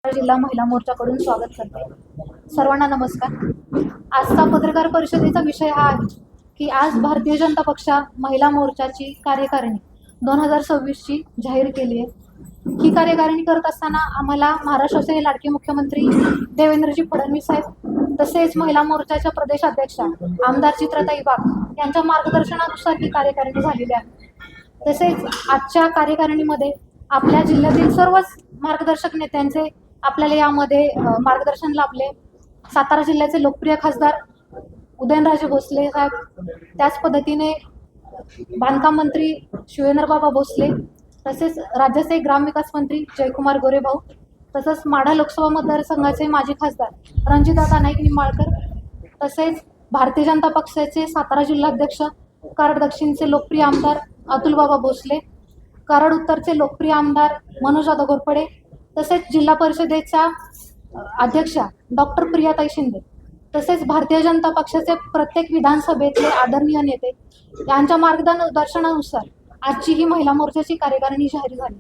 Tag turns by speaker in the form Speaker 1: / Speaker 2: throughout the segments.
Speaker 1: जिल्हा महिला मोर्चाकडून स्वागत करते। सर्वांना नमस्कार। आजचा पत्रकार परिषदेचा विषय हा आहे की आज भारतीय जनता पक्ष महिला मोर्चाची कार्यकारिणी 2026 ची जाहीर केली आहे। ही कार्यकारिणी करत असताना आम्हाला महाराष्ट्राचे लाडके मुख्यमंत्री देवेंद्रजी फडणवीस साहेब तसेच महिला मोर्चाच्या प्रदेशाध्यक्षा आमदार चित्रताई वाघ यांच्या मार्गदर्शनानुसार ही कार्यकारिणी झालेली आहे। तसेच आजच्या कार्यकारिणीमध्ये आपल्या जिल्ह्यातील सर्वच मार्गदर्शक नेत्यांचे आपल्याला यामध्ये मार्गदर्शन लाभले। सातारा जिल्ह्याचे लोकप्रिय खासदार उदयनराजे भोसले साहेब, त्याच पद्धतीने बांधकाम मंत्री शिवेंद्रबाबा भोसले, तसेच राज्याचे ग्रामविकास मंत्री जयकुमार गोरेभाऊ, तसंच माढा लोकसभा मतदारसंघाचे माजी खासदार रणजितदादा नाईक निंबाळकर, तसेच भारतीय जनता पक्षाचे सातारा जिल्हाध्यक्ष, कराड दक्षिणचे लोकप्रिय आमदार अतुलबाबा भोसले, कराड उत्तरचे लोकप्रिय आमदार मनोजदादा घोरपडे, तसेच जिल्हा परिषदेच्या अध्यक्षा डॉक्टर प्रियाताई शिंदे, तसेच भारतीय जनता पक्षाचे प्रत्येक विधानसभेतले आदरणीय नेते यांच्या मार्गदर्शनानुसार आजची ही महिला मोर्चाची कार्यकारिणी जाहीर झाली।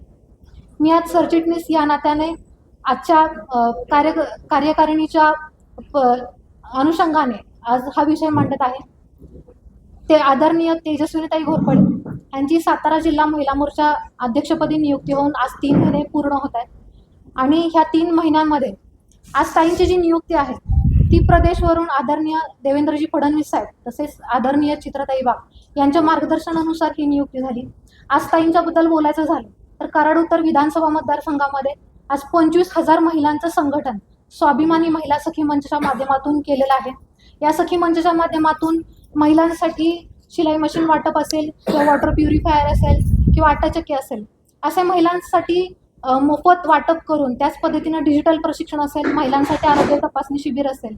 Speaker 1: मी आज सरचिटणीस या नात्याने आजच्या कार्यकारिणीच्या अनुषंगाने आज हा विषय मांडत आहे। ते आदरणीय तेजस्विनीताई घोरपडे यांची सातारा जिल्हा महिला मोर्चा अध्यक्षपदी नियुक्ती होऊन आज 3 महिने पूर्ण होत आहेत आणि ह्या 3 महिन्यांमध्ये आज ताईंची जी नियुक्ती आहे ती प्रदेशवरून आदरणीय देवेंद्रजी फडणवीस साहेब तसेच आदरणीय चित्रताई वाघ यांच्या मार्गदर्शनानुसार ही नियुक्ती झाली। आज ताईंच्याबद्दल बोलायचं झालं तर कराड उत्तर विधानसभा मतदारसंघामध्ये आज 25,000 महिलांचं संघटन स्वाभिमानी महिला सखी मंचच्या माध्यमातून केलेलं आहे। या सखी मंचच्या माध्यमातून महिलांसाठी शिलाई मशीन वाटप असेल किंवा वॉटर प्युरिफायर असेल किंवा आटाचक्की असेल, असे महिलांसाठी मोफत वाटप करून त्याच पद्धतीने डिजिटल प्रशिक्षण असेल, महिलांसाठी आरोग्य तपासणी शिबिर असेल,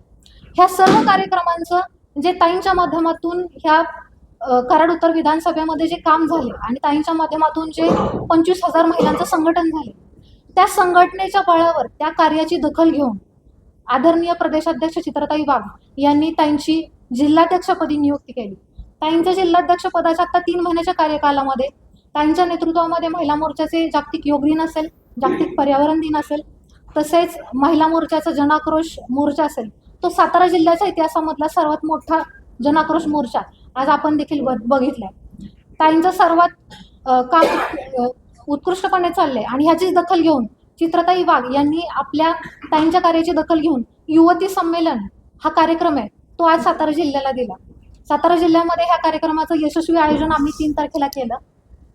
Speaker 1: ह्या सर्व कार्यक्रमांचं जे ताईंच्या माध्यमातून ह्या कराड उत्तर विधानसभेमध्ये जे काम झाले आणि ताईंच्या माध्यमातून जे 25,000 महिलांचं संघटन झाले, त्या संघटनेच्या बळावर त्या कार्याची दखल घेऊन आदरणीय प्रदेशाध्यक्ष चित्रताई वाघ यांनी ताईंची जिल्हाध्यक्षपदी नियुक्ती केली। ताईंच्या जिल्हाध्यक्षपदाच्या आता 3 महिन्याच्या कार्यकालामध्ये ताईंच्या नेतृत्वामध्ये महिला मोर्चाचे जागतिक योग दिन असेल, जागतिक पर्यावरण दिन असेल, तसेच महिला मोर्चाचा जनाक्रोश मोर्चा असेल, तो सातारा जिल्ह्याच्या इतिहासामधला सर्वात मोठा जनाक्रोश मोर्चा आज आपण देखील बघितलाय। ताईंचं सर्वात काम उत्कृष्टपणे चाललंय आणि ह्याचीच दखल घेऊन चित्रताई वाघ यांनी आपल्या ताईंच्या कार्याची दखल घेऊन युवती संमेलन हा कार्यक्रम आहे तो आज सातारा जिल्ह्याला दिला। सातारा जिल्ह्यामध्ये ह्या कार्यक्रमाचं यशस्वी आयोजन आम्ही 3 तारखेला केलं।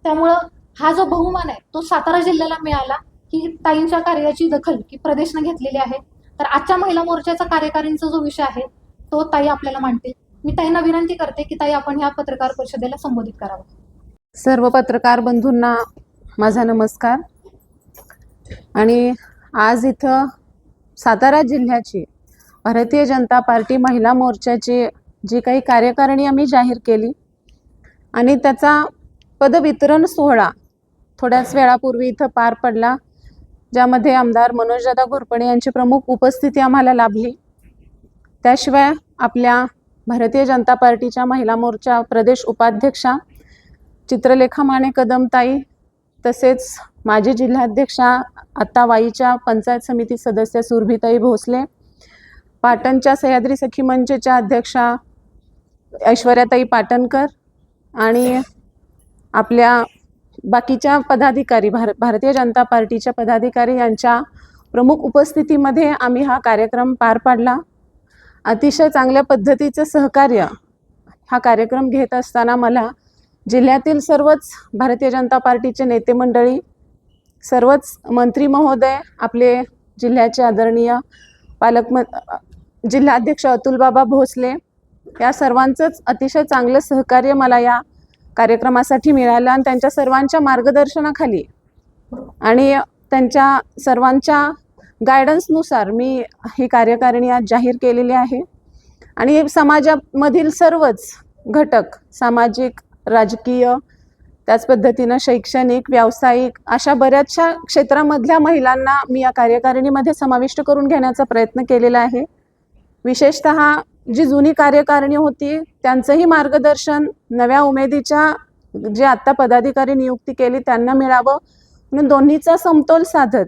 Speaker 1: त्यामुळं हा जो बहुमान आहे तो सातारा जिल्ह्याला मिळाला की ताईंच्या कार्याची दखल की प्रदेशने घेतलेली आहे। तर आजच्या महिला मोर्चाचा कार्यकारिणीचा जो विषय आहे तो ताई आपल्याला मांडतील। मी ताईंना विनंती करते की ताई आपण ह्या पत्रकार परिषदेला संबोधित करावं।
Speaker 2: सर्व पत्रकार बंधूंना माझा नमस्कार। आणि आज इथं सातारा जिल्ह्याची भारतीय जनता पार्टी महिला मोर्चाची जी काही कार्यकारिणी आम्ही जाहीर केली आणि त्याचा पदवितरण सोहळा थोड्याच वेळापूर्वी इथं पार पडला, ज्यामध्ये आमदार मनोजदादा घोरपडे यांची प्रमुख उपस्थिती आम्हाला लाभली। त्याशिवाय आपल्या भारतीय जनता पार्टीच्या महिला मोर्चा प्रदेश उपाध्यक्षा चित्रलेखा माने कदमताई, तसेच माजी जिल्हाध्यक्षा आत्ता वाईच्या पंचायत समिती सदस्य सुरभीताई भोसले, पाटणच्या सह्याद्री सखी मंचच्या अध्यक्षा ऐश्वर्याताई पाटणकर आणि आपल्या बाकीच्या पदाधिकारी भारतीय जनता पार्टीच्या पदाधिकारी यांच्या प्रमुख उपस्थितीमध्ये आम्ही हा कार्यक्रम पार पाडला। अतिशय चांगल्या पद्धतीचं सहकार्य हा कार्यक्रम घेत असताना मला जिल्ह्यातील सर्वच भारतीय जनता पार्टीचे नेते मंडळी, सर्वच मंत्री महोदय, आपले जिल्ह्याचे आदरणीय जिल्हाध्यक्ष अतुलबाबा भोसले, या सर्वांचंच अतिशय चांगलं सहकार्य मला या कार्यक्रमासाठी मिळालं आणि त्यांच्या सर्वांच्या मार्गदर्शनाखाली आणि त्यांच्या सर्वांच्या गायडन्सनुसार मी ही कार्यकारिणी आज जाहीर केलेली आहे। आणि समाजामधील सर्वच घटक, सामाजिक, राजकीय, त्याच पद्धतीनं शैक्षणिक, व्यावसायिक अशा बऱ्याचशा क्षेत्रामधल्या महिलांना मी या कार्यकारिणीमध्ये समाविष्ट करून घेण्याचा प्रयत्न केलेला आहे। विशेषतः जी जुनी कार्यकारिणी होती त्यांचंही मार्गदर्शन नव्या उमेदीच्या जे आत्ता पदाधिकारी नियुक्ती केली त्यांना मिळावं म्हणून दोन्हीचा समतोल साधत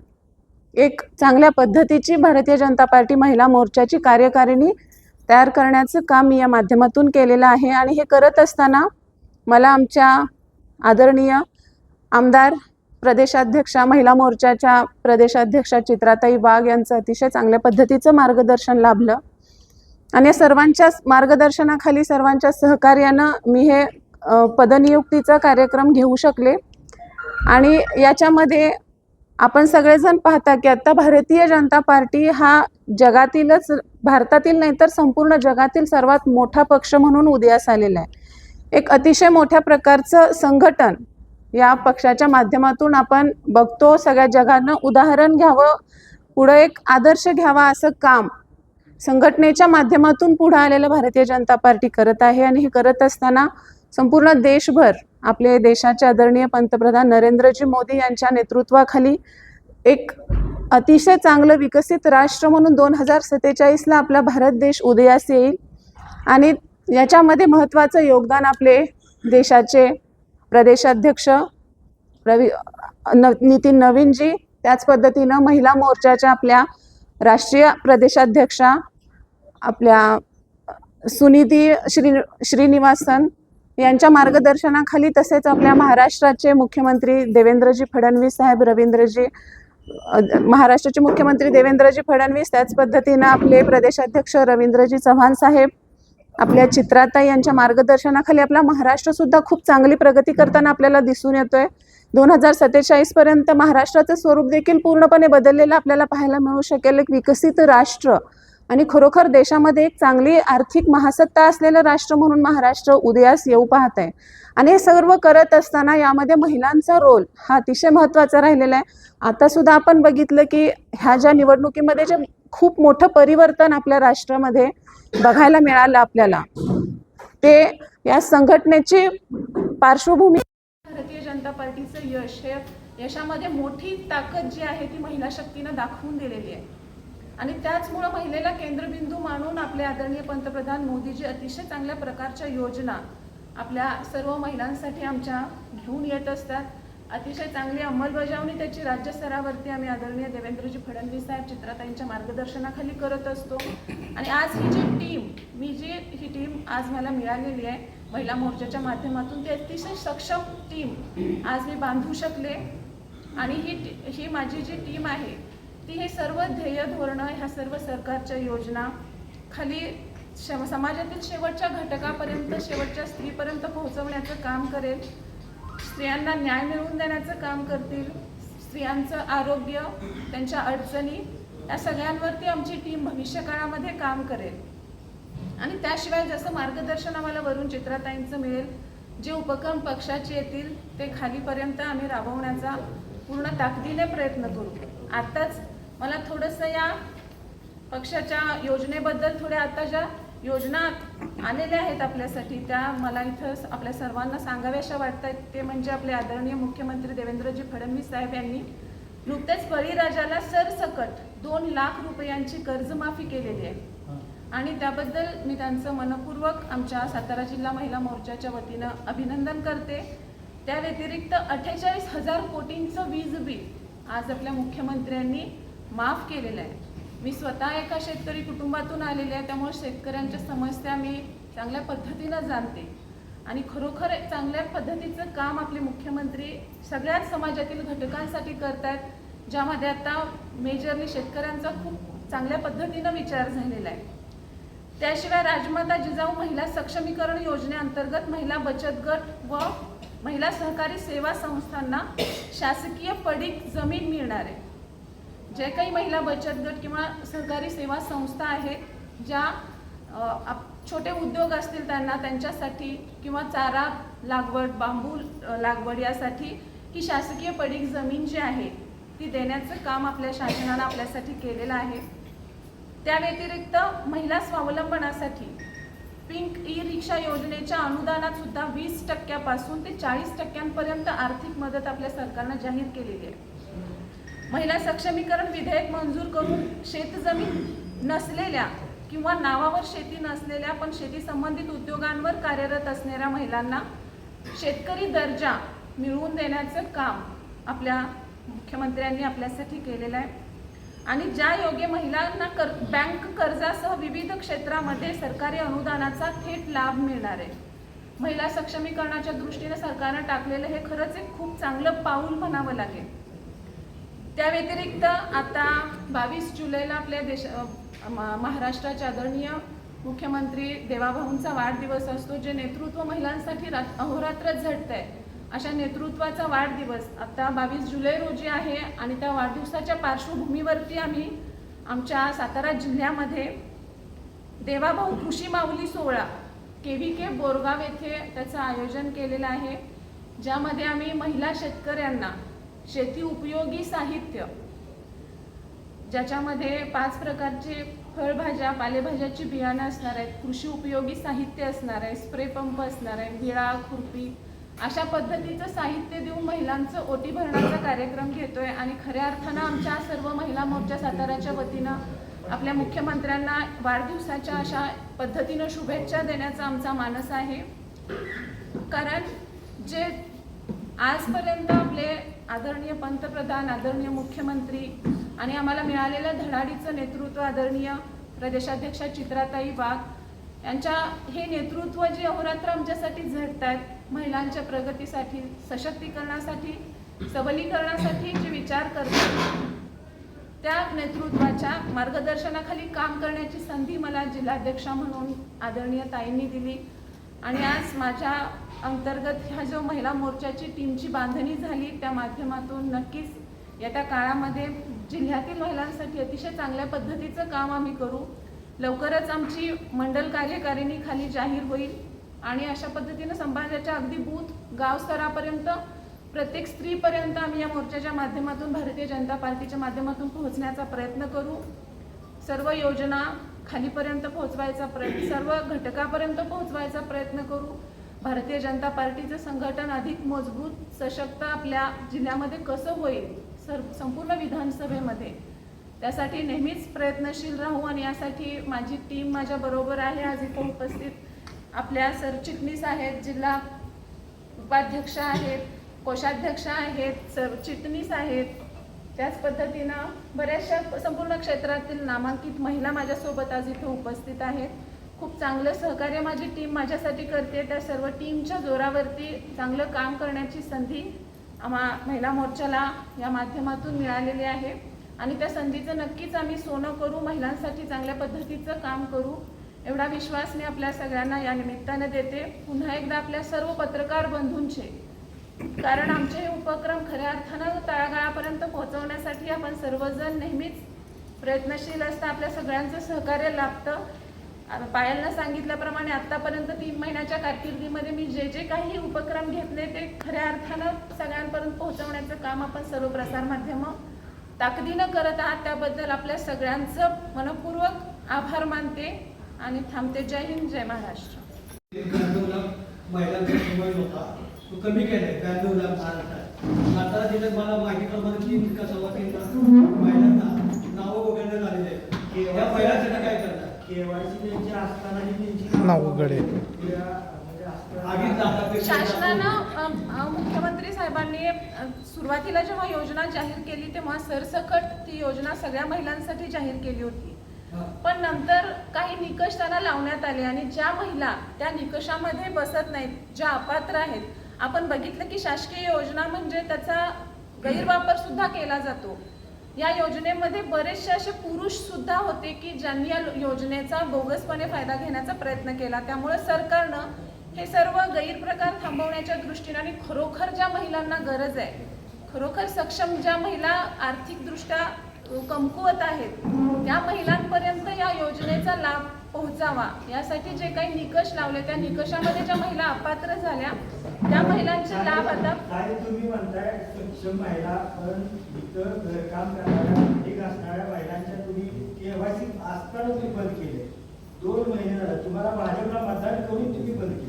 Speaker 2: एक चांगल्या पद्धतीची भारतीय जनता पार्टी महिला मोर्चाची कार्यकारिणी तयार करण्याचं काम मी या माध्यमातून केलेलं आहे. आणि हे करत असताना मला आमच्या आदरणीय आमदार प्रदेशाध्यक्षा महिला मोर्चाच्या प्रदेशाध्यक्षा चित्राताई वाघ यांचं अतिशय चांगल्या पद्धतीचं मार्गदर्शन लाभलं. आणि या सर्वांच्या मार्गदर्शनाखाली सर्वांच्या सहकार्यानं मी हे पदनियुक्तीचा कार्यक्रम घेऊ शकले. आणि याच्यामध्ये आपण सगळेजण पाहता की आता भारतीय जनता पार्टी हा जगातीलच, भारतातील नाही तर संपूर्ण जगातील सर्वात मोठा पक्ष म्हणून उदयास आलेला आहे. एक अतिशय मोठ्या प्रकारचं संघटन या पक्षाच्या माध्यमातून आपण बघतो. सगळ्या जगानं उदाहरण घ्यावं, पुढं एक आदर्श घ्यावा असं काम संघटनेच्या माध्यमातून पुढे आलेलं भारतीय जनता पार्टी करत आहे. आणि हे करत असताना संपूर्ण देशभर आपले देशाचे आदरणीय पंतप्रधान नरेंद्रजी मोदी यांच्या नेतृत्वाखाली एक अतिशय चांगलं विकसित राष्ट्र म्हणून 2047ला आपला भारत देश उदयास येईल. आणि याच्यामध्ये महत्त्वाचं योगदान आपले देशाचे प्रदेशाध्यक्ष नितीन नवीनजी, त्याच पद्धतीनं महिला मोर्चाच्या आपल्या राष्ट्रीय प्रदेशाध्यक्षा आपल्या सुनीती श्रीनिवासन यांच्या मार्गदर्शनाखाली, तसेच आपल्या महाराष्ट्राचे मुख्यमंत्री देवेंद्रजी फडणवीस साहेब, महाराष्ट्राचे मुख्यमंत्री देवेंद्रजी फडणवीस, त्याच पद्धतीनं आपले प्रदेशाध्यक्ष रवींद्रजी चव्हाण साहेब, आपल्या चित्राताई यांच्या मार्गदर्शनाखाली आपला महाराष्ट्र सुद्धा खूप चांगली प्रगती करताना आपल्याला दिसून येतोय. 2047 पर्यंत महाराष्ट्राचं स्वरूप देखील पूर्णपणे बदललेलं आपल्याला पाहायला मिळू शकेल. एक विकसित राष्ट्र आणि खरोखर देशामध्ये एक चांगली आर्थिक महासत्ता असलेलं राष्ट्र म्हणून महाराष्ट्र उदयास येऊ पाहत आहे. आणि हे सर्व करत असताना यामध्ये महिलांचा रोल हा अतिशय महत्त्वाचा राहिलेला आहे. आता सुद्धा आपण बघितलं की ह्या ज्या निवडणुकीमध्ये जे खूप मोठं परिवर्तन आपल्या राष्ट्रामध्ये बघायला मिळालं आपल्याला, ते या संघटनेची पार्श्वभूमी,
Speaker 3: भारतीय जनता पार्टीचं यश, हे यशामध्ये मोठी ताकद जी आहे ती महिला शक्तीनं दाखवून दिलेली आहे. आणि त्याचमुळं महिलेला केंद्रबिंदू मानून आपले आदरणीय पंतप्रधान मोदीजी अतिशय चांगल्या प्रकारच्या योजना आपल्या सर्व महिलांसाठी आमच्या घेऊन येत असतात. अतिशय चांगली अंमलबजावणी त्याची राज्य स्तरावरती आम्ही आदरणीय देवेंद्रजी फडणवीस साहेब, चित्राताईंच्या मार्गदर्शनाखाली करत असतो. आणि आज ही जी टीम आज मला मिळालेली आहे महिला मोर्चाच्या माध्यमातून, ती अतिशय सक्षम टीम आज मी बांधू शकले. आणि ही माझी जी टीम आहे ती हे सर्व ध्येय धोरणं, ह्या सर्व सरकारच्या योजना खाली समाजातील शेवटच्या घटकापर्यंत, शेवटच्या स्त्रीपर्यंत पोहोचवण्याचं काम करेल. स्त्रियांना न्याय मिळवून देण्याचं काम करतील. स्त्रियांचं आरोग्य, त्यांच्या अडचणी, या सगळ्यांवरती आमची टीम भविष्यकाळामध्ये काम करेल. आणि त्याशिवाय जसं मार्गदर्शन आम्हाला वरून चित्राताईंचं मिळेल, जे उपक्रम पक्षाचे येतील ते खालीपर्यंत आम्ही राबवण्याचा पूर्ण ताकदीने प्रयत्न करू. आत्ताच मला थोडंसं या पक्षाच्या योजनेबद्दल, थोड्या आता ज्या योजना आलेल्या आहेत आपल्यासाठी, त्या मला इथं आपल्या सर्वांना सांगाव्याशा वाटत आहेत. ते म्हणजे आपले आदरणीय मुख्यमंत्री देवेंद्रजी फडणवीस साहेब यांनी नुकतेच बळीराजाला सरसकट 2 लाख रुपयांची कर्जमाफी केलेली आहे. आणि त्याबद्दल मी त्यांचं मनपूर्वक आमच्या सातारा जिल्हा महिला मोर्चाच्या वतीनं अभिनंदन करते. त्या व्यतिरिक्त 48,000 कोटींचं वीज बिल आज आपल्या मुख्यमंत्र्यांनी माफ केलेलं आहे. मी स्वतः एका शेतकरी कुटुंबातून आलेले आहे, त्यामुळे शेतकऱ्यांच्या समस्या मी चांगल्या पद्धतीनं जाणते. आणि खरोखर चांगल्या पद्धतीचं काम आपले मुख्यमंत्री सगळ्याच समाजातील घटकांसाठी करत आहेत, ज्यामध्ये आता मेजरली शेतकऱ्यांचा खूप चांगल्या पद्धतीनं विचार झालेला आहे. त्याशिवाय राजमाता जिजाऊ महिला सक्षमीकरण योजनेअंतर्गत महिला बचत गट व महिला सहकारी सेवा संस्थांना शासकीय पडीक जमीन मिळणार आहे. जे काही महिला बचत गट किंवा सहकारी सेवा संस्था आहेत, ज्या छोटे उद्योग असतील त्यांच्यासाठी किंवा चारा लागवड, बांबू लागवड यासाठी ही शासकीय पडीक जमीन जी आहे ती देण्याचं काम आपल्या शासनानं आपल्यासाठी केलेलं आहे. त्या व्यतिरिक्त महिला स्वावलंबनासाठी पिंक ई रिक्षा योजनेच्या अनुदानात सुद्धा 20% ते 40% आर्थिक मदत आपल्या सरकारनं जाहीर केलेली आहे. महिला सक्षमीकरण विधेयक मंजूर करून शेतजमीन नसलेल्या किंवा नावावर शेती नसलेल्या पण शेती संबंधित उद्योगांवर कार्यरत असणाऱ्या महिलांना शेतकरी दर्जा मिळवून देण्याचं काम आपल्या मुख्यमंत्र्यांनी आपल्यासाठी केलेलं आहे. आणि ज्या योग्य महिलांना बँक कर्जासह विविध क्षेत्रामध्ये सरकारी अनुदानाचा थेट लाभ मिळणार आहे. महिला सक्षमीकरणाच्या दृष्टीने सरकारनं टाकलेलं हे खरंच एक खूप चांगलं पाऊल म्हणावं लागेल. त्या व्यतिरिक्त आता 22 जुलैला आपल्या महाराष्ट्राचे आदरणीय मुख्यमंत्री देवाभाऊंचा वाढदिवस असतो, जे नेतृत्व महिलांसाठी अहोरात्र झटत आहे. अशा नेतृत्वाचा वाढदिवस आता 22 जुलै रोजी आहे आणि त्या वाढदिवसाच्या पार्श्वभूमीवरती आम्ही आमच्या सातारा जिल्ह्यामध्ये देवाभाऊ कृषी माऊली सोहळा KVK बोरगाव येथे त्याचं आयोजन केलेलं आहे, ज्यामध्ये आम्ही महिला शेतकऱ्यांना शेती उपयोगी साहित्य, ज्याच्यामध्ये 5 प्रकारचे फळभाज्या पालेभाज्याची बियाणं असणार आहेत, कृषी उपयोगी साहित्य असणार आहे, स्प्रे पंप असणार आहे, विळा खुरपी अशा पद्धतीचं साहित्य देऊन महिलांचं ओटी भरण्याचा कार्यक्रम घेतोय. आणि खऱ्या अर्थानं आमच्या सर्व महिला मोर्चा साताराच्या वतीनं आपल्या मुख्यमंत्र्यांना वाढदिवसाच्या अशा पद्धतीनं शुभेच्छा देण्याचा आमचा मानस आहे. कारण जे आजपर्यंत आपले आदरणीय पंतप्रधान, आदरणीय मुख्यमंत्री आणि आम्हाला मिळालेलं धडाडीचं नेतृत्व आदरणीय प्रदेशाध्यक्षा चित्राताई वाघ यांच्या हे नेतृत्व जे अहोरात्र आमच्यासाठी झटतात, महिलांच्या प्रगतीसाठी, सशक्तीकरणासाठी, सबलीकरणासाठी जे विचार करतात, त्या नेतृत्वाच्या मार्गदर्शनाखाली काम करण्याची संधी मला जिल्हाध्यक्षा म्हणून आदरणीय ताईंनी दिली. आणि आज माझ्या अंतर्गत ह्या जो महिला मोर्चाची टीमची बांधणी झाली, त्या माध्यमातून नक्कीच येत्या काळामध्ये जिल्ह्यातील महिलांसाठी अतिशय चांगल्या पद्धतीचं काम आम्ही करू. लवकरच आमची मंडल कार्यकारिणी खाली जाहीर होईल आणि अशा पद्धतीनं समाजाच्या अगदी बूथ गाव स्तरापर्यंत प्रत्येक स्त्रीपर्यंत आम्ही या मोर्चाच्या माध्यमातून भारतीय जनता पार्टीच्या माध्यमातून पोहोचण्याचा प्रयत्न करू. सर्व योजना खालीपर्यंत पोहोचवायचा प्रयत्न, सर्व घटकापर्यंत पोहोचवायचा प्रयत्न करू. भारतीय जनता पार्टीचं संघटन अधिक मजबूत सशक्त आपल्या जिल्ह्यामध्ये कसं होईल संपूर्ण विधानसभेमध्ये, त्यासाठी नेहमीच प्रयत्नशील राहू. आणि यासाठी माझी टीम माझ्या बरोबर आहे. आज इथं उपस्थित आपल्या सरचिटणीस आहेत, जिल्हा उपाध्यक्ष आहेत, कोषाध्यक्ष आहेत, सरचिटणीस आहेत. त्याच पद्धतीनं बऱ्याचशा संपूर्ण क्षेत्रातील नामांकित महिला माझ्यासोबत आज इथं उपस्थित आहेत. खूप चांगलं सहकार्य माझी टीम माझ्यासाठी करते. त्या सर्व टीमच्या जोरावरती चांगलं काम करण्याची संधी महिला मोर्चाला या माध्यमातून मिळालेली आहे आणि त्या संधीचं नक्कीच आम्ही सोनं करू, महिलांसाठी चांगल्या पद्धतीचं काम करू, एवढा विश्वास मी आपल्या सगळ्यांना या निमित्ताने देते. पुन्हा एकदा आपल्या सर्व पत्रकार बंधूंचे, कारण आमचे हे उपक्रम खऱ्या अर्थानं तळागाळापर्यंत पोहोचवण्यासाठी आपण सर्वजण नेहमीच प्रयत्नशील असता. आपल्या सगळ्यांचं सहकार्य लाभतं. पायलनं सांगितल्याप्रमाणे आत्तापर्यंत 3 महिन्याच्या कारकिर्दीमध्ये मी जे जे काही उपक्रम घेतले ते खऱ्या अर्थानं सगळ्यांपर्यंत पोहोचवण्याचं काम आपण सर्व प्रसारमाध्यमं ताकदीनं करत आहात. त्याबद्दल आपल्या सगळ्यांचं मनपूर्वक आभार मानते आणि थांबते. जय हिंद, जय महाराष्ट्र.
Speaker 4: महिलांचा समावेश होता तो कमी केलाय 92 लाख महाराष्ट्रात. सातारा जिल्ह्यात मला माहितीप्रमाणे 3 का 3.25 महिलांना नावं वगैरे झालेले आहेत. या महिलांसाठी काय करतात?
Speaker 5: केवायसी त्यांची असताना त्यांची
Speaker 6: नाव वगैरे
Speaker 3: शासनानं मुख्यमंत्री साहेबांनी सुरुवातीला जेव्हा योजना जाहीर केली तेव्हा सरसकट ती योजना सगळ्या महिलांसाठी जाहीर केली होती. पण नंतर काही निकष त्यांना लावण्यात आले आणि ज्या महिला त्या निकषामध्ये बसत नाहीत, ज्या अपात्र आहेत, आपण बघितलं की शासकीय योजना म्हणजे त्याचा गैरवापर सुद्धा केला जातो. या योजनेमध्ये बरेचसे असे पुरुष सुद्धा होते की ज्यांनी या योजनेचा बोगसपणे फायदा घेण्याचा प्रयत्न केला. त्यामुळे सरकारनं हे सर्व गैरप्रकार थांबवण्याच्या दृष्टीने आणि खरोखर ज्या महिलांना गरज आहे, खरोखर सक्षम ज्या महिला आर्थिकदृष्ट्या कमकुवत आहेत, त्या महिलांपर्यंत या योजनेचा लाभ पोहोचावा यासाठी जे काही निकष लावले, त्या निकषामध्ये ज्या महिला अपात्र झाल्या त्या महिलांचे लाभ आता
Speaker 5: काय तुम्ही म्हणताय सक्षम महिला, पण इतर घरकाम करणाऱ्या अधिक असणाऱ्या महिलांच्या तुम्ही केवायसी असताना तुम्ही बंद केले. 2 महिने झाले तुम्हाला भाजपला मतदान करून तुम्ही बंद केले.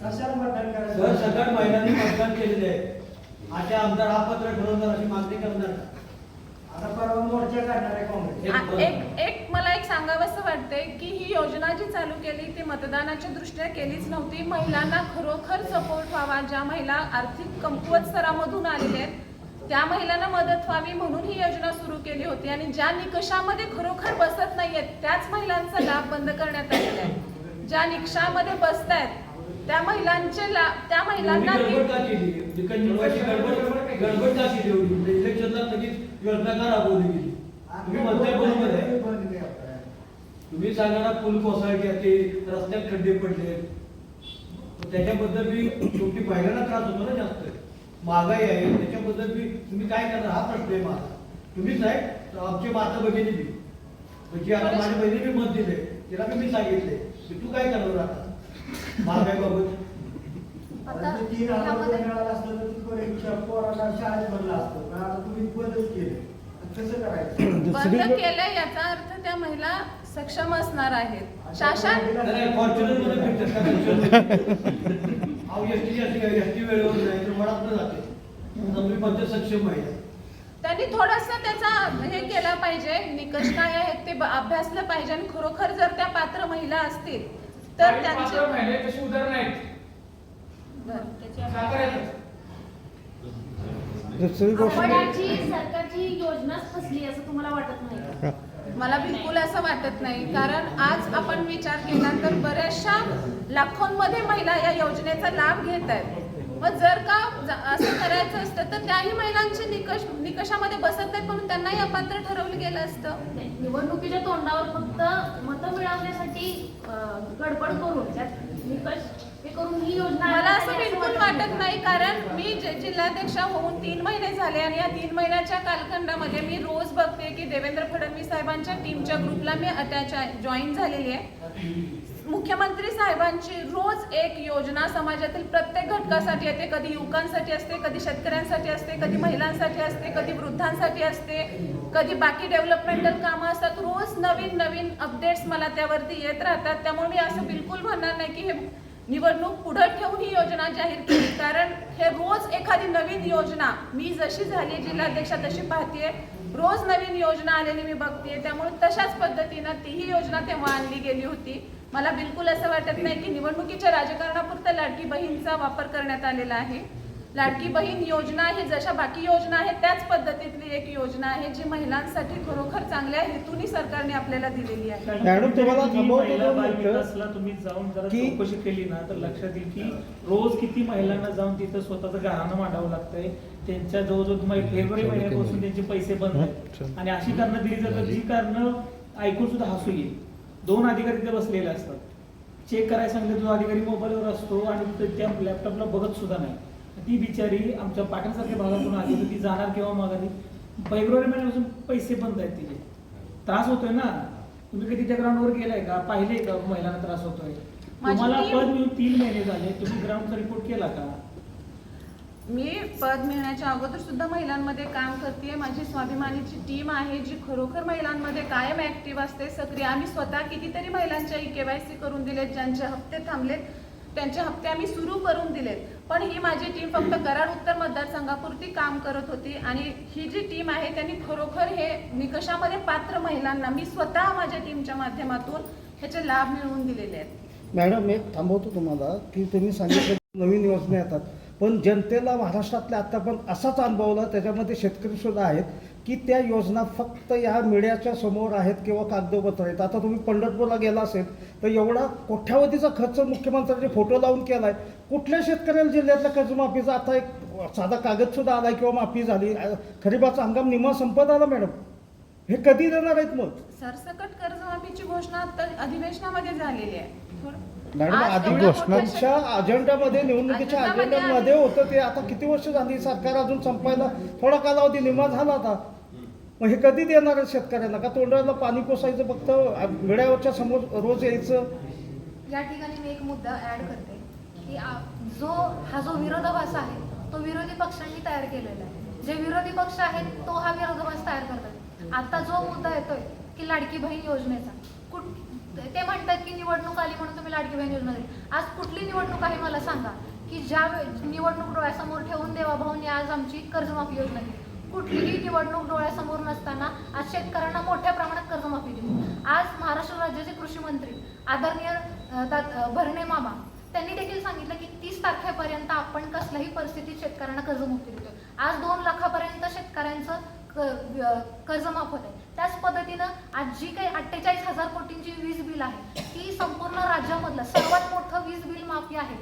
Speaker 5: कशाला मतदान करायचं?
Speaker 4: सगळ्या महिलांनी मतदान केलेले आहे. आता आमदार हा पत्र ठरवणार अशी मागणी करणार.
Speaker 5: आता परवा मोर्चा काढणार आहे काँग्रेस.
Speaker 3: एक मला एक सांगावंसं वाटतंय की ही योजना जी चालू केली ती मतदानाच्या दृष्टीने केलीच नव्हती. महिलांना खरोखर सपोर्ट व्हावा, ज्या महिला आर्थिक कमकुवत स्तरामधून आलेल्या आहेत त्या महिलांना मदत व्हावी म्हणून ही योजना सुरू केली होती आणि ज्या निकषामध्ये खरोखर बसत नाहीयेत त्याच महिलांचा लाभ बंद करण्यात आलेला आहे. ज्या निकषामध्ये बसतायत त्या महिलांचे लाभ, त्या महिलांना
Speaker 4: गडबड का केली? गडबड का केली होती? म्हणजे इलेक्शनला लगेच योजना का राबवली गेली? तुम्ही म्हणताय बरोबर आहे. तुम्ही सांगा ना, पूल कोसळले, ते रस्त्यात खड्डे पडले, त्याच्याबद्दल मी शेवटी महिलांना त्रास होतो ना जास्त, महागाई आहे, त्याच्याबद्दल मी तुम्ही काय करणार हा प्रश्न आहे माझा. तुम्हीच आहे आमची माता भगिनी बी, म्हणजे आता माझ्या बहिणीने मत दिले, तिला मी सांगितले की तू काय करणार आता महागाईबाबत.
Speaker 1: आता
Speaker 5: 3,000 रुपये
Speaker 1: यामध्ये
Speaker 5: मिळाला असतं तर ती परीक्षा पोराला शाळेत भरला असतं, पण आता तुम्ही बंदच केले. कसं करायचं?
Speaker 3: बंद केलं याचा अर्थ त्या महिला सक्षम असणार आहेत. शासन
Speaker 4: फॉर्च्युनर मध्ये फिरतात अहो एसटी वेळेवर नाही तर वडाप जाते. तुम्ही पंचायत सक्षम आहे.
Speaker 3: त्यांनी थोडंसं त्याचा हे केलं पाहिजे, निकष काय आहेत ते अभ्यासलं पाहिजे आणि खरोखर जर त्या पात्र महिला असतील तर त्यांचे
Speaker 6: तशी उदाहरण आहेत.
Speaker 7: सरकारची योजनाच फसली असं तुम्हाला वाटत नाही का?
Speaker 3: मला बिलकुल असं वाटत नाही, कारण आज आपण विचार केला तर बऱ्याचशा लाखोंमध्ये महिला या योजनेचा लाभ घेत आहेत. मग जर का असं करायचं असतं तर त्याही महिलांचे निकषामध्ये बसत नाहीत म्हणून त्यांनाही अपात्र ठरवलं गेलं असतं.
Speaker 7: निवडणुकीच्या तोंडावर फक्त मतं मिळवण्यासाठी गडबड करून त्यात निकष हे करून ही योजना
Speaker 3: मला असं बिलकुल वाटत नाही, कारण मी जिल्हाध्यक्ष होऊन 3 महिने झाले आणि या 3 महिन्याच्या कालखंडामध्ये मी रोज बघते की देवेंद्र फडणवीस साहेबांच्या टीमच्या ग्रुपला मी अटॅच जॉईन झालेली आहे. मुख्यमंत्री साहेबांची रोज एक योजना समाजातील प्रत्येक घटकासाठी येते. कधी युवकांसाठी असते, कधी शेतकऱ्यांसाठी असते, कधी महिलांसाठी असते, कधी वृद्धांसाठी असते, कधी बाकी डेव्हलपमेंटल कामं असतात. रोज नवीन नवीन अपडेट्स मला त्यावरती येत राहतात. त्यामुळे मी असं बिलकुल म्हणणार नाही की हे निवडणूक पुढे ठेवून ही योजना जाहीर केली, कारण हे रोज एखादी नवीन योजना मी जशी झाली जिल्हाध्यक्षा तशी पाहतेय, रोज नवीन योजना आलेली मी बघतेय. त्यामुळे तशाच पद्धतीनं तीही योजना तेव्हा आणली गेली होती. मला बिलकुल असं वाटत नाही की निवडणुकीच्या राजकारणापुरतं लाडकी बहीणचा वापर करण्यात आलेला आहे. लाडकी बहीण योजना ही जशा बाकी योजना आहेत त्याच पद्धतीतली एक योजना आहे जी महिलांसाठी खरोखर चांगल्या हेतूने सरकारने आपल्याला दिलेली आहे.
Speaker 8: मॅडम, तुम्हाला
Speaker 9: महिला बालविकासला तुम्ही जाऊन जरा चौकशी केली ना तर लक्षात येईल की रोज किती महिलांना जाऊन तिथं स्वतःचं घराणं मांडावं लागतंय. त्यांच्या जवळजवळ फेब्रुवारी महिन्यापासून त्यांचे पैसे बंद आहेत आणि अशी कारणं दिली जातात जी कारणं ऐकून सुद्धा हसू येईल. 2 अधिकारी तिथे बसलेले असतात, चेक करायला सांगितलं तो अधिकारी मोबाईलवर असतो आणि त्या लॅपटॉपला बघत सुद्धा नाही. ती बिचारी आमच्या पाटणसारख्या भागातून आली तर ती जाणार केव्हा मागाली? फेब्रुवारी महिन्यापासून पैसे बंद आहेत तिचे. त्रास होतोय ना. तुम्ही कधी त्या ग्राउंडवर गेलाय का? पाहिले का महिलांना त्रास होतोय? तुम्हाला पद मिळून 3 महिने झाले, तुम्ही ग्राउंडचा रिपोर्ट केला का?
Speaker 3: मी पद मिळण्याच्या अगोदर सुद्धा महिलांमध्ये काम करते. माझी स्वाभिमानीची टीम आहे जी खरोखर महिलांमध्ये कायम ऍक्टिव्ह असते, सक्रिय. आम्ही स्वतः कितीतरी महिलांच्या KYC करून दिलेत, ज्यांचे हप्ते थांबलेत त्यांचे हप्ते आम्ही सुरू करून दिलेत. पण ही माझी टीम फक्त कराड उत्तर मतदारसंघापुरती काम करत होती आणि ही जी टीम आहे त्यांनी खरोखर हे निकषामध्ये पात्र महिलांना मी स्वतः माझ्या टीमच्या माध्यमातून ह्याचे लाभ मिळवून दिलेले आहेत.
Speaker 8: मॅडम, एक थांबवतो तुम्हाला की तुम्ही सांगितलं नवीन योजना येतात, पण जनतेला महाराष्ट्रातल्या आता पण असाच अनुभवला, त्याच्यामध्ये शेतकरी सुद्धा आहेत की त्या योजना फक्त या मीडियाच्या समोर आहेत किंवा कागदोपत्र आहेत. आता तुम्ही पंढरपूरला गेला असेल तर एवढा कोट्यावधीचा खर्च मुख्यमंत्र्यांनी फोटो लावून केला आहे. कुठल्या शेतकऱ्याला जिल्ह्यातल्या कर्जमाफीचा आता एक साधा कागदसुद्धा आला किंवा माफी झाली? खरीपाचा हंगाम निम्मा संपत आला मॅडम, हे कधी देणार आहेत मग?
Speaker 3: सरसकट कर्जमाफीची घोषणा आता अधिवेशनामध्ये झालेली आहे.
Speaker 8: मॅडम, आधी घोषणांच्या अजेंडामध्ये, निवडणुकीच्या अजेंडामध्ये होतं ते. आता किती वर्ष झाली, सरकार अजून संपायला थोडा कालावधी निम्मा झाला आता. मग हे कधी देणार आहे शेतकऱ्यांना? का तोंडाला पाणी पोसायचं, फक्त मीडियावरच्या समोर रोज यायचं?
Speaker 1: या ठिकाणी मी एक मुद्दा ऍड करते की हा जो विरोधाभास आहे तो विरोधी पक्षांनी तयार केलेला आहे. जे विरोधी पक्ष आहेत तो हा विरोधाभास तयार करतात. आता जो मुद्दा येतोय की लाडकी बहीण योजनेचा, ते म्हणतात की निवडणूक आली म्हणून तुम्ही लाडकी बहीण योजना दिली. आज कुठली निवडणूक आहे मला सांगा की ज्या निवडणूक डोळ्यासमोर ठेवून देवाभाऊंनी आज आमची कर्जमाफी योजना केली? कुठलीही निवडणूक डोळ्यासमोर नसताना आज शेतकऱ्यांना मोठ्या प्रमाणात कर्जमाफी दिली. आज महाराष्ट्र राज्याचे कृषी मंत्री आदरणीय भरणे मामा त्यांनी देखील सांगितलं की 30 तारखेपर्यंत आपण कसल्याही परिस्थितीत शेतकऱ्यांना कर्जमुक्ती देतोय. आज 2 लाखापर्यंत शेतकऱ्यांचं कर्जमाफ होत आहे. त्याच पद्धतीनं आज जी काही 48,000 कोटींची वीज बिल आहे ती संपूर्ण राज्यामधलं सर्वात मोठं वीज बिल माफी आहे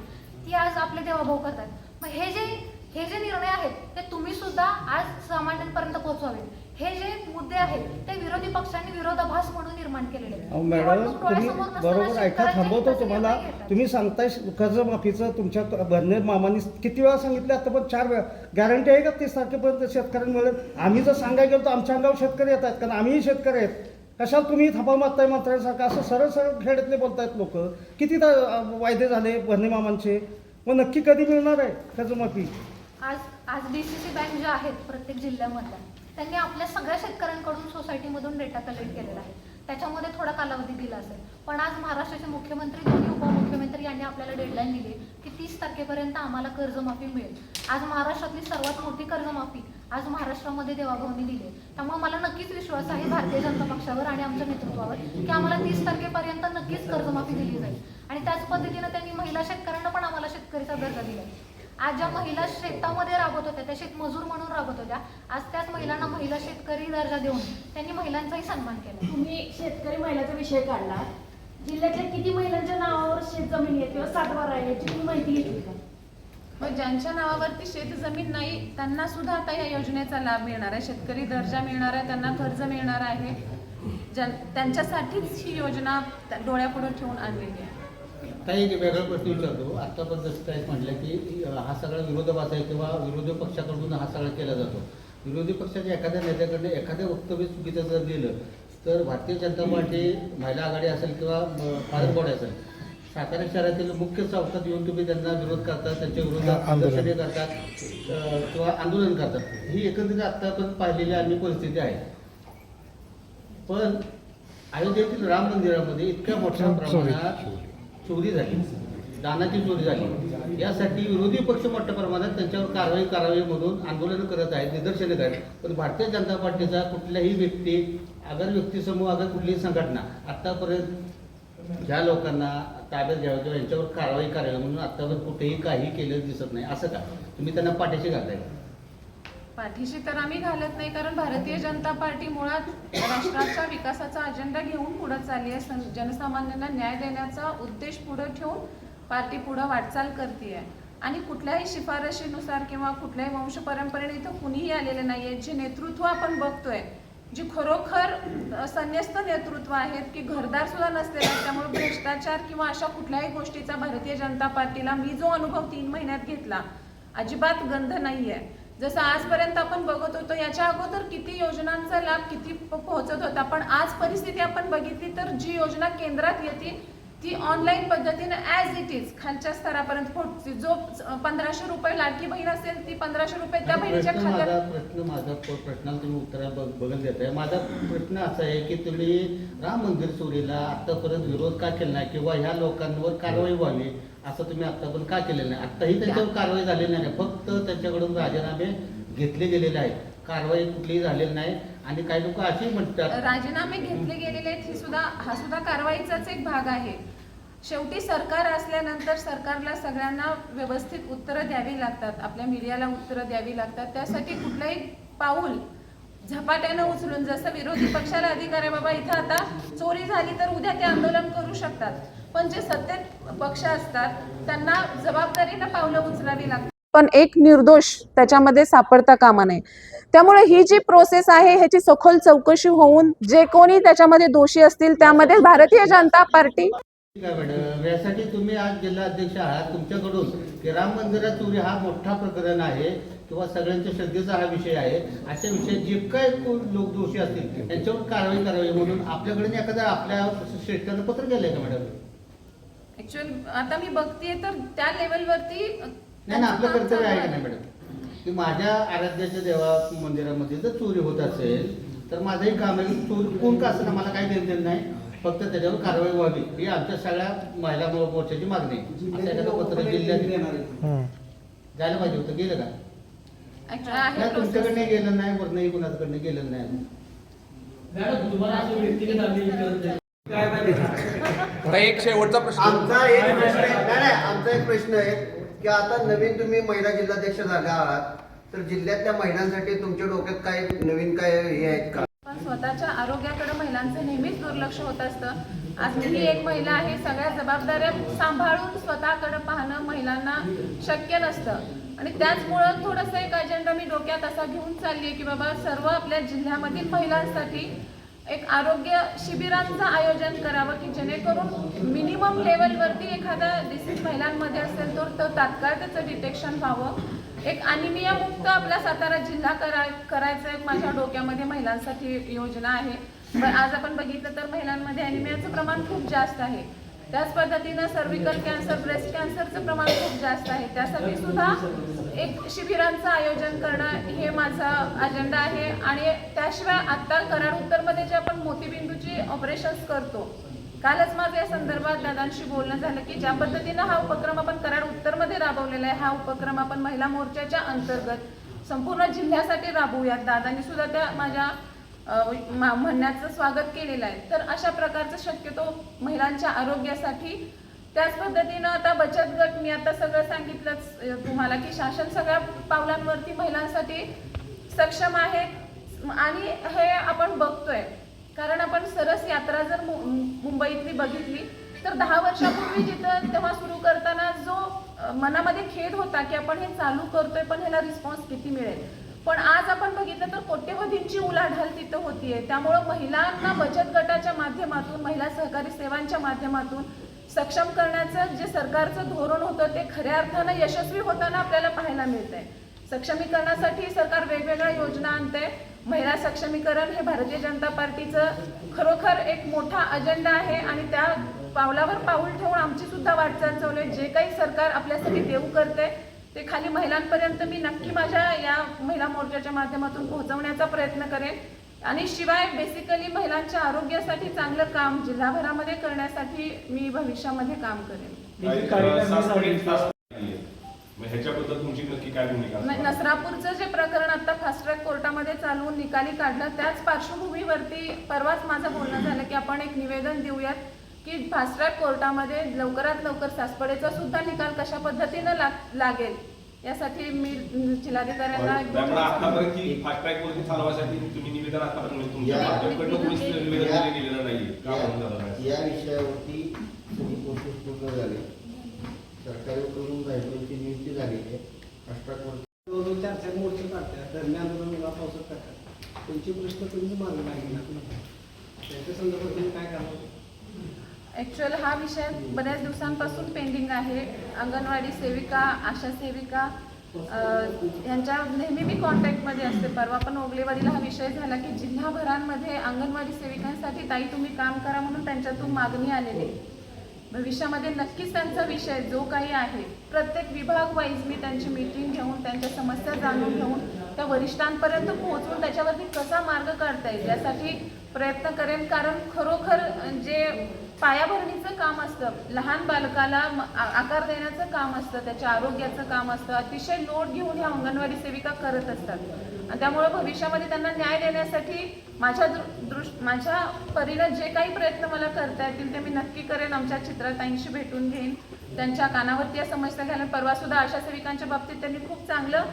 Speaker 1: ती आज आपले देवाभाऊ करतात. मग हे जे निर्णय आहेत ते तुम्ही सुद्धा आज सामान्यांपर्यंत पोहोचवावे. हे जे मुद्दे आहेत ते विरोधी पक्षांनी विरोधाभास म्हणून निर्माण केलेले आहेत.
Speaker 8: मॅडम तुम्ही बरोबर ऐका, थांबवतो तुम्हाला. तुम्ही सांगताय कर्जमाफीचं तुमच्या भरणे मामांनी किती वेळा सांगितलं? आता पण 4 वेळा. गॅरंटी आहे का 30 तारखेपर्यंत शेतकऱ्यांना मिळेल? आम्ही जर सांगायला गेलो तर आमच्या अंगावर शेतकरी येत आहेत, कारण आम्हीही शेतकरी आहेत. कशाला तुम्ही थापा मारताय मंत्र्यांसारखं? असं सरळ सरळ खेड्यातले बोलतायत लोक. किती वायदे झाले भरणे मामांचे, मग नक्की कधी मिळणार आहे कर्जमाफी?
Speaker 1: आज DCC बँक ज्या आहेत प्रत्येक जिल्ह्यामधल्या त्यांनी आपल्या सगळ्या शेतकऱ्यांकडून सोसायटीमधून डेटा कलेक्ट केलेला आहे. त्याच्यामध्ये थोडा कालावधी दिला असेल, पण आज महाराष्ट्राचे मुख्यमंत्री, दोन्ही उपमुख्यमंत्री यांनी आपल्याला डेडलाईन दिली की 30 तारखेपर्यंत आम्हाला कर्जमाफी मिळेल. आज महाराष्ट्रातली सर्वात मोठी कर्जमाफी आज महाराष्ट्रामध्ये देवाभाऊंनी दिली आहे. त्यामुळे मला नक्कीच विश्वास आहे भारतीय जनता पक्षावर आणि आमच्या नेतृत्वावर की आम्हाला 30 तारखेपर्यंत नक्कीच कर्जमाफी दिली जाईल. आणि त्याच पद्धतीनं त्यांनी महिला शेतकऱ्यांना पण आम्हाला शेतकरीचा दर्जा दिला आहे. आज ज्या महिला शेतामध्ये राबत होत्या, त्या शेतमजूर म्हणून राबत होत्या, आज त्याच महिलांना महिला शेतकरी दर्जा देऊन त्यांनी महिलांचाही सन्मान केला.
Speaker 7: तुम्ही शेतकरी महिलाचा विषय काढला. जिल्ह्यातल्या किती महिलांच्या नावावर शेतजमीन आहे किंवा सातबारा आहे याची तुम्ही माहिती घेतली का?
Speaker 3: मग ज्यांच्या नावावरती शेतजमीन नाही त्यांना सुद्धा आता या योजनेचा लाभ मिळणार आहे. शेतकरी दर्जा मिळणार आहे, त्यांना कर्ज मिळणार आहे. त्यांच्यासाठीच ही योजना डोळ्यापुढे ठेवून आणलेली आहे.
Speaker 6: काही एक वेगळा प्रश्न विचारतो. आता पण जसं काही म्हटलं की हा सगळा विरोधाभास आहे किंवा विरोधी पक्षाकडून हा सगळा केला जातो. विरोधी पक्षाच्या एखाद्या नेत्याकडनं एखाद्या वक्तव्य चुकीचं जर दिलं तर भारतीय जनता पार्टी, महिला आघाडी असेल किंवा भारत बोर्ड असेल, सातारा शहरातील मुख्य चौकात येऊन तुम्ही त्यांना विरोध करतात, त्यांच्या विरोधात निदर्शने करतात किंवा आंदोलन करतात. ही एकंदरीत आत्तापर्यंत पाहिलेली आम्ही परिस्थिती आहे. पण अयोध्येतील राम मंदिरामध्ये इतक्या मोठ्या प्रमाणात चोरी झाली, दानाची चोरी झाली. यासाठी विरोधी पक्ष मोठ्या प्रमाणात त्यांच्यावर कारवाई करावी म्हणून आंदोलन करत आहेत, निदर्शने करत. पण भारतीय जनता पार्टीचा कुठल्याही व्यक्ती, व्यक्तिसमूह, कुठलीही संघटना आत्तापर्यंत ज्या लोकांना ताब्यात घ्यावं किंवा यांच्यावर कारवाई करावी म्हणून आत्तापर्यंत कुठेही काही केलं दिसत नाही. असं का तुम्ही त्यांना पाठीशी घालताय?
Speaker 3: पाठीशी तर आम्ही घालत नाही, कारण भारतीय जनता पार्टी मुळात राष्ट्राच्या विकासाचा अजेंडा घेऊन पुढे चालली आहे. जनसामान्यांना न्याय देण्याचा उद्देश पुढे ठेवून पार्टी पुढे वाटचाल करते आहे. आणि कुठल्याही शिफारशीनुसार किंवा कुठल्याही वंश परंपरेने इथं कुणीही आलेले नाही आहे. जे नेतृत्व आपण बघतोय, जी खरोखर संन्यस्त नेतृत्व आहेत की घरदार सुद्धा नसलेले आहेत, त्यामुळे भ्रष्टाचार किंवा अशा कुठल्याही गोष्टीचा भारतीय जनता पार्टीला मी जो अनुभव 3 महिन्यात घेतला अजिबात गंध नाही आहे. जसं आजपर्यंत आपण बघत होतो, याच्या अगोदर किती योजनांचा लाभ किती पोहोचत होता, पण आज परिस्थिती आपण बघितली तर जी योजना केंद्रात येते ती ऑनलाईन पद्धतीने ॲज इट इज खालच्या स्तरापर्यंत पोहोचते. जो 1500 रुपये लाडकी बहीण असेल ती 1500 रुपये त्या बहिणीच्या खात्यात.
Speaker 6: माझा प्रश्नाला तुम्ही उत्तर बघत देत आहे. माझा प्रश्न असा आहे की तुम्ही राम मंदिर चोरीला आतापर्यंत विरोध का केला नाही किंवा ह्या लोकांवर कारवाई व्हावी असं तुम्ही आतापर्यंत का केलेलं नाही? आत्ताही त्यांच्यावर कारवाई झालेली नाही, फक्त त्यांच्याकडून राजीनामे घेतले गेलेले आहेत, कारवाई कुठलीही झालेली नाही. आणि काही लोक असेही म्हणतात
Speaker 3: राजीनामे घेतले गेलेले आहेत, हा सुद्धा कारवाईचाच एक भाग आहे. शेवटी सरकार असल्यानंतर सरकारला सगळ्यांना व्यवस्थित उत्तरं द्यावी लागतात, आपल्या मीडियाला उत्तरं द्यावी लागतात. त्यासाठी कुठलंही पाऊल झपाट्यानं उचलून, जसं विरोधी पक्षाला अधिकार आहे बाबा इथं आता चोरी झाली तर उद्या ते आंदोलन करू शकतात, पण जे सत्तेत पक्ष असतात त्यांना जबाबदारीनं पावलं उचलावी लागतात.
Speaker 2: पण एक निर्दोष त्याच्यामध्ये सापडता कामा नये. त्यामुळे ही जी प्रोसेस आहे ह्याची सखोल चौकशी होऊन जे कोणी त्याच्यामध्ये दोषी असतील त्यामध्ये भारतीय जनता पार्टी.
Speaker 6: काय मॅडम, यासाठी तुम्ही आज जिल्हा अध्यक्ष आहात, तुमच्याकडून की राम मंदिरात चोरी हा मोठा प्रकरण आहे किंवा सगळ्यांच्या श्रद्धेचा हा विषय आहे, अशा विषयात जे काय लोक दोषी असतील त्यांच्यावर कारवाई करावी म्हणून आपल्याकडे एखाद्या आपल्या श्रेष्ठांना पत्र गेलंय का मॅडम?
Speaker 3: ऍक्च्युअली आता मी बघतेय तर त्या लेवलवरती
Speaker 6: नाही, आपलं कर्तव्य आहे का नाही मॅडम की माझ्या आराध्याच्या देवा मंदिरामध्ये जर चोरी होत असेल तर माझंही काम आहे. चोरी कोण का असं मला काही देणं नाही, फक्त त्याच्यावर कारवाई व्हावी ही आमच्या सगळ्या महिला मोर्चाची मागणी आहे. असं एखादं पत्र जिल्ह्यात जायला पाहिजे होतं, गेलं का? नाही, तुमच्याकडनं गेलं नाही, वरनंही कुणाकडनं गेलं नाही.
Speaker 4: मॅडम तुम्हाला असं व्यक्तिगत आम्ही विचारत नाही.
Speaker 10: एक शेवटचा प्रश्न.
Speaker 11: आमचा एक प्रश्न आहे की आता नवीन तुम्ही महिला जिल्हाध्यक्ष झाल्या आहात, तर जिल्ह्यातल्या महिलांसाठी तुमच्या डोक्यात काय नवीन काय हे आहेत का?
Speaker 3: पण स्वतःच्या आरोग्याकडे महिलांचं नेहमीच दुर्लक्ष होत असतं. आज मीही एक महिला आहे, सगळ्या जबाबदाऱ्या सांभाळून स्वतःकडे पाहणं महिलांना शक्य नसतं. आणि त्याचमुळं थोडंसं एक अजेंडा मी डोक्यात असा घेऊन चालली आहे की बाबा सर्व आपल्या जिल्ह्यामधील महिलांसाठी एक आरोग्य शिबिरांचं आयोजन करावं की जेणेकरून मिनिमम लेवलवरती एखादा डिसीज महिलांमध्ये असेल तर तो तात्काळ त्याचं डिटेक्शन व्हावं. एक अनिमिया मुक्त आपला सातारा जिल्हा करायचं एक माझ्या डोक्यामध्ये महिलांसाठी योजना आहे. आज आपण बघितलं तर महिलांमध्ये अनिमियाचं प्रमाण खूप जास्त आहे. त्याच पद्धतीनं सर्व्हिकल कॅन्सर, ब्रेस्ट कॅन्सरचं प्रमाण खूप जास्त आहे. त्यासाठी सुद्धा एक शिबिरांचं आयोजन करणं हे माझा अजेंडा आहे. आणि त्याशिवाय आता कराड उत्तरमध्ये जे आपण मोतीबिंदूची ऑपरेशन्स करतो, कालच माझं या संदर्भात दादांशी बोलणं झालं की ज्या पद्धतीनं हा उपक्रम आपण कराड उत्तरमध्ये राबवलेला आहे, हा उपक्रम आपण महिला मोर्चाच्या अंतर्गत संपूर्ण जिल्ह्यासाठी राबवूयात. दादांनी सुद्धा त्या माझ्या म्हणण्याचं स्वागत केलेलं आहे. तर अशा प्रकारचं शक्यतो महिलांच्या आरोग्यासाठी. त्याच पद्धतीनं आता बचत गट, मी आता सगळं सांगितलंच तुम्हाला की शासन सगळ्या पावलांवरती महिलांसाठी सक्षम आहे. आणि हे आपण बघतोय, कारण आपण सरस यात्रा जर मुंबईतली बघितली तर 10 वर्षापूर्वी जिथं तेव्हा सुरू करताना जो मनामध्ये खेद होता की आपण हे चालू करतोय पण ह्याला रिस्पॉन्स किती मिळेल, पण आज आपण बघितलं तर कोट्यवधींची उलाढाल तिथं होतीये. त्यामुळं महिलांना बचत गटाच्या माध्यमातून, महिला सहकारी सेवांच्या माध्यमातून सक्षम करण्याचं जे सरकारचं धोरण होतं ते खऱ्या अर्थानं यशस्वी होताना आपल्याला पाहायला मिळतंय. सक्षमीकरणासाठी सरकार वेगवेगळ्या योजना आणते. महिला सक्षमीकरण हे भारतीय जनता पार्टीचं खरोखर एक मोठा अजेंडा आहे. आणि त्या पावलावर पाऊल ठेवून आमची सुद्धा वाटचाल चालू आहे. जे काही सरकार आपल्यासाठी देऊ करते ते खाली महिलांपर्यंत मी नक्की माझ्या या महिला मोर्चाच्या माध्यमातून पोहोचवण्याचा प्रयत्न करेन. आणि शिवाय बेसिकली महिलांच्या आरोग्यासाठी चांगलं काम जिल्हाभरामध्ये करण्यासाठी मी भविष्यामध्ये काम करेन.
Speaker 12: ह्याच्याबद्दल तुमची नक्की काय भूमिका?
Speaker 3: नसरापूरचं जे प्रकरण आता फास्ट ट्रॅक कोर्टामध्ये चालवून निकाली काढलं, त्याच पार्श्वभूमीवरती परवाच माझं बोलणं झालं की आपण एक निवेदन देऊयात की फास्ट ट्रॅक कोर्टामध्ये लवकरात लवकर सासपडेचा सुद्धा निकाल कशा पद्धतीनं लागेल यासाठी मी जिल्हाधिकाऱ्यांना
Speaker 12: आतापर्यंत फास्ट ट्रॅक वरती चालवण्यासाठी तुम्ही निवेदन आतापर्यंत तुमच्या माध्यमाकडून निवेदन दिलेलं नाही.
Speaker 11: या विषयावरती प्रोसेस पूर्ण झाली, सरकारकडून गायडलाईनची नियुक्ती झालेली आहे. फास्ट ट्रॅक वर
Speaker 8: 4 मोर्चे काढतात, दरम्यान पावसात काढतात, त्यांची प्रश्न तुम्ही मागे लागला त्याच्या संदर्भात तुम्ही काय करणार?
Speaker 3: ॲक्च्युअल हा विषय बऱ्याच दिवसांपासून पेंडिंग आहे. अंगणवाडी सेविका, आशा सेविका यांच्या नेहमी मी कॉन्टॅक्टमध्ये असते. परवा पण ओगलेवाडीला हा विषय झाला की जिल्हाभरांमध्ये अंगणवाडी सेविकांसाठी ताई तुम्ही काम करा म्हणून त्यांच्यातून मागणी आलेली. भविष्यामध्ये नक्कीच त्यांचा विषय जो काही आहे प्रत्येक विभाग वाईज मी त्यांची मीटिंग घेऊन त्यांच्या समस्या जाणून घेऊन त्या वरिष्ठांपर्यंत पोहोचून त्याच्यावरती कसा मार्ग काढता येईल यासाठी प्रयत्न करेन. कारण खरोखर जे पायाभरणीचं काम असतं, लहान बालकाला आकार देण्याचं काम असतं, त्याच्या आरोग्याचं काम असतं, अतिशय लोड घेऊन ह्या अंगणवाडी सेविका करत असतात. आणि त्यामुळे भविष्यामध्ये त्यांना न्याय देण्यासाठी माझ्या परीनं जे काही प्रयत्न मला करता येतील ते मी नक्की करेन. आमच्या चित्राताईंशी भेटून घेईन, त्यांच्या कानावरती या समस्या घालून. परवा सुद्धा आशा सेविकांच्या बाबतीत त्यांनी खूप चांगलं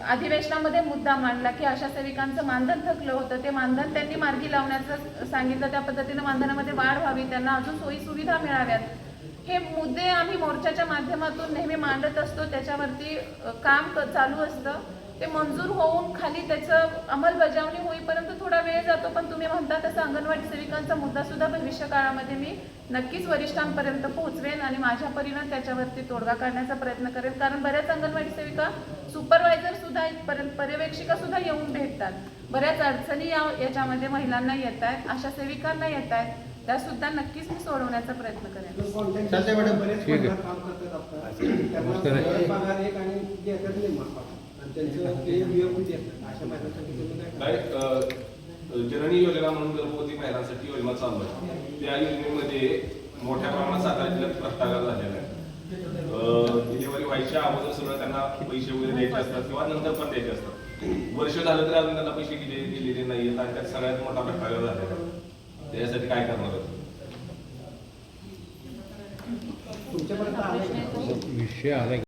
Speaker 3: अधिवेशनामध्ये मुद्दा मांडला की आशा सेविकांचं मानधन थकलं होतं, ते मानधन त्यांनी मार्गी लावण्याचं सांगितलं. त्या पद्धतीनं मानधनामध्ये वाढ व्हावी, त्यांना अजून सोयी सुविधा मिळाव्यात. हे मुद्दे आम्ही मोर्चाच्या माध्यमातून नेहमी मांडत असतो. त्याच्यावरती काम चालू असतं. ते मंजूर होऊन खाली त्याचं अंमलबजावणी होईपर्यंत थोडा वेळ जातो. पण तुम्ही म्हणता तसं अंगणवाडी सेविकांचा मुद्दा सुद्धा भविष्य काळामध्ये मी नक्कीच वरिष्ठांपर्यंत पोहोचवेन आणि माझ्या परीनं त्याच्यावरती तोडगा काढण्याचा प्रयत्न करेन. कारण बऱ्याच अंगणवाडी सेविका सुपरवायझर सुद्धा पर्यवेक्षिका सुद्धा येऊन भेटतात. बऱ्याच अडचणी याच्यामध्ये महिलांना येत आहेत, अशा सेविकांना येत आहेत, त्या सुद्धा नक्कीच मी सोडवण्याचा प्रयत्न करेन.
Speaker 12: जननी योजना म्हणून गर्भवती महिलांसाठी योजना चालू आहे. त्या योजनेमध्ये मोठ्या प्रमाणात सातारा जिल्ह्यात भ्रष्टाचार झालेला आहे. डिलिव्हरी व्हायच्या अगोदर सगळं त्यांना पैसे वगैरे द्यायचे असतात किंवा नंतर पण द्यायचे असतात. वर्ष झालं तरी अजून त्यांना पैसे दिलेले नाहीयेत आणि त्यात सगळ्यात मोठा भ्रष्टाचार झालेला आहे. त्यासाठी काय करणार
Speaker 8: तुमच्यापर्यंत